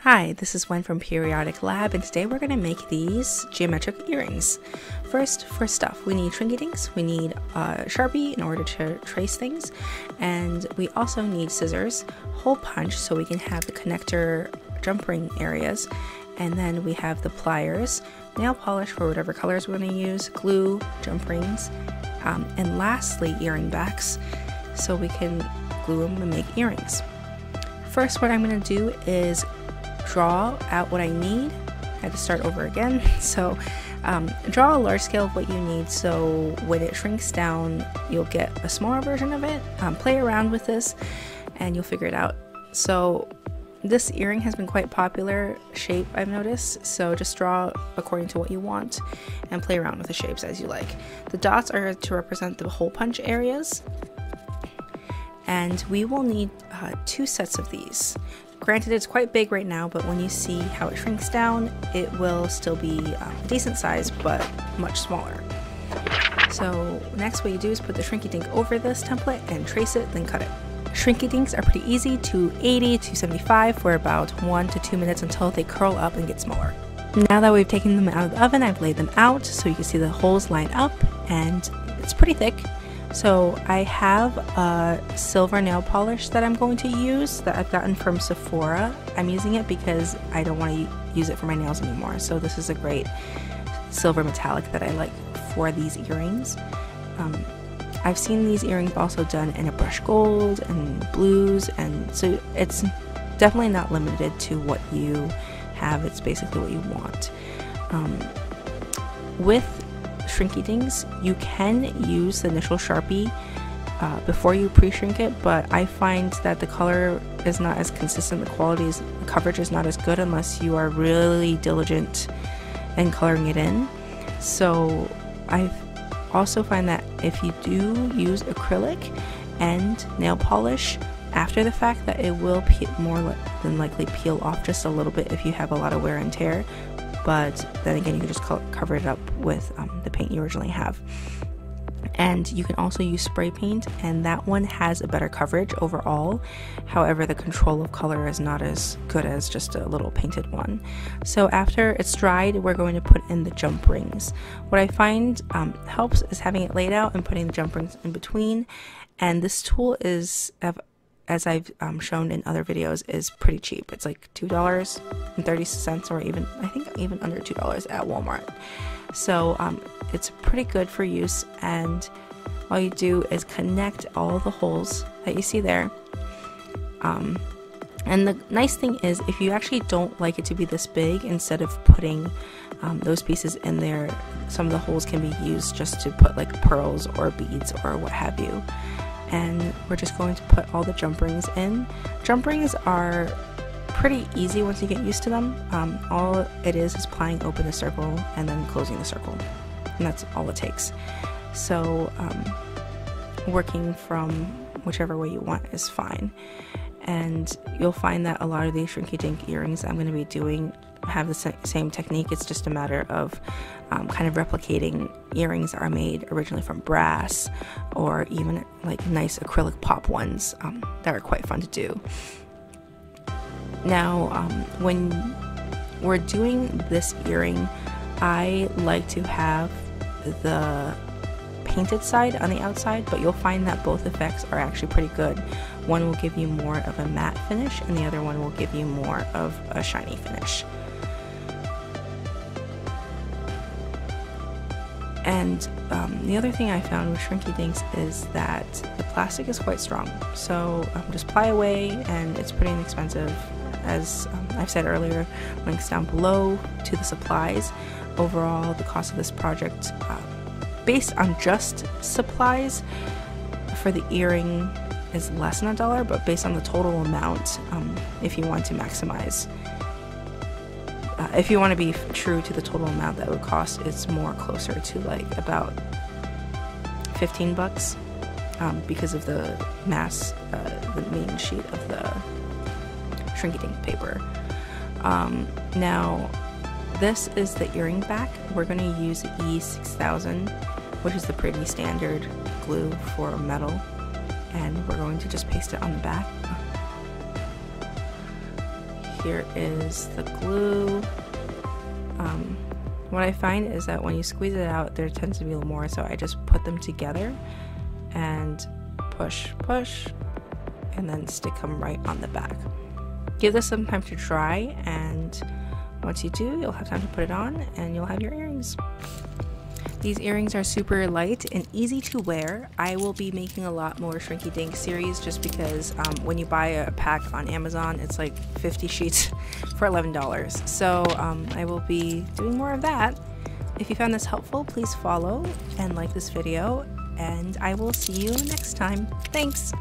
Hi, this is Wen from Periodic Lab, and today we're going to make these geometric earrings. For stuff, we need Shrinky Dinks, we need a Sharpie in order to trace things, and we also need scissors, hole punch so we can have the connector jump ring areas, and then we have the pliers, nail polish for whatever colors we're going to use, glue, jump rings, and lastly earring backs so we can glue them and make earrings. First, what I'm going to do is draw out what I need. I had to start over again. So draw a large scale of what you need so when it shrinks down you'll get a smaller version of it. Play around with this and you'll figure it out. So this earring has been quite popular shape, I've noticed, so just draw according to what you want and play around with the shapes as you like. The dots are to represent the hole punch areas, and we will need 2 sets of these. Granted, it's quite big right now, but when you see how it shrinks down, it will still be decent size, but much smaller. So next what you do is put the Shrinky Dink over this template and trace it, then cut it. Shrinky Dinks are pretty easy, 280, 275 for about 1 to 2 minutes until they curl up and get smaller. Now that we've taken them out of the oven, I've laid them out so you can see the holes line up, and it's pretty thick. So I have a silver nail polish that I'm going to use that I've gotten from Sephora. I'm using it because I don't want to use it for my nails anymore. So this is a great silver metallic that I like for these earrings. I've seen these earrings also done in a brushed gold and blues, and so it's definitely not limited to what you have. It's basically what you want. With Shrinky Dinks, you can use the initial Sharpie before you pre-shrink it, but I find that the color is not as consistent, the coverage is not as good unless you are really diligent in coloring it in. So I also find that if you do use acrylic and nail polish after the fact, that it will more than likely peel off just a little bit if you have a lot of wear and tear. But then again, you can just cover it up with the paint you originally have. And you can also use spray paint, and that one has a better coverage overall. However, the control of color is not as good as just a little painted one. So after it's dried, we're going to put in the jump rings. What I find helps is having it laid out and putting the jump rings in between. And this tool is, as I've shown in other videos, is pretty cheap. It's like $2.30, or even, I think even under $2 at Walmart. So it's pretty good for use, and all you do is connect all the holes that you see there. And the nice thing is, if you actually don't like it to be this big, instead of putting those pieces in there, some of the holes can be used just to put like pearls or beads or what have you. And we're just going to put all the jump rings in. Jump rings are pretty easy once you get used to them. All it is prying open the circle and then closing the circle, and that's all it takes. So working from whichever way you want is fine. And you'll find that a lot of these Shrinky Dink earrings I'm going to be doing have the same technique. It's just a matter of kind of replicating earrings that are made originally from brass, or even like nice acrylic pop ones that are quite fun to do. Now when we're doing this earring, I like to have the painted side on the outside, but you'll find that both effects are actually pretty good. One will give you more of a matte finish, and the other one will give you more of a shiny finish. And the other thing I found with Shrinky Dinks is that the plastic is quite strong. So just ply away, and it's pretty inexpensive. As I've said earlier, links down below to the supplies. Overall, the cost of this project, based on just supplies for the earring, is less than $1, but based on the total amount, if you want to maximize, if you want to be true to the total amount that would cost, it's more closer to like about $15 because of the mass, the main sheet of the Shrinky Dink paper. Now this is the earring back. We're going to use E6000, which is the pretty standard glue for metal, and we're going to just paste it on the back here is the glue. What I find is that when you squeeze it out, there tends to be a little more, so I just put them together and push, push, and then stick them right on the back. Give this some time to dry, and once you do, you'll have time to put it on and you'll have your earrings. These earrings are super light and easy to wear. I will be making a lot more Shrinky Dink series just because when you buy a pack on Amazon, it's like 50 sheets for $11. So I will be doing more of that. If you found this helpful, please follow and like this video, and I will see you next time. Thanks!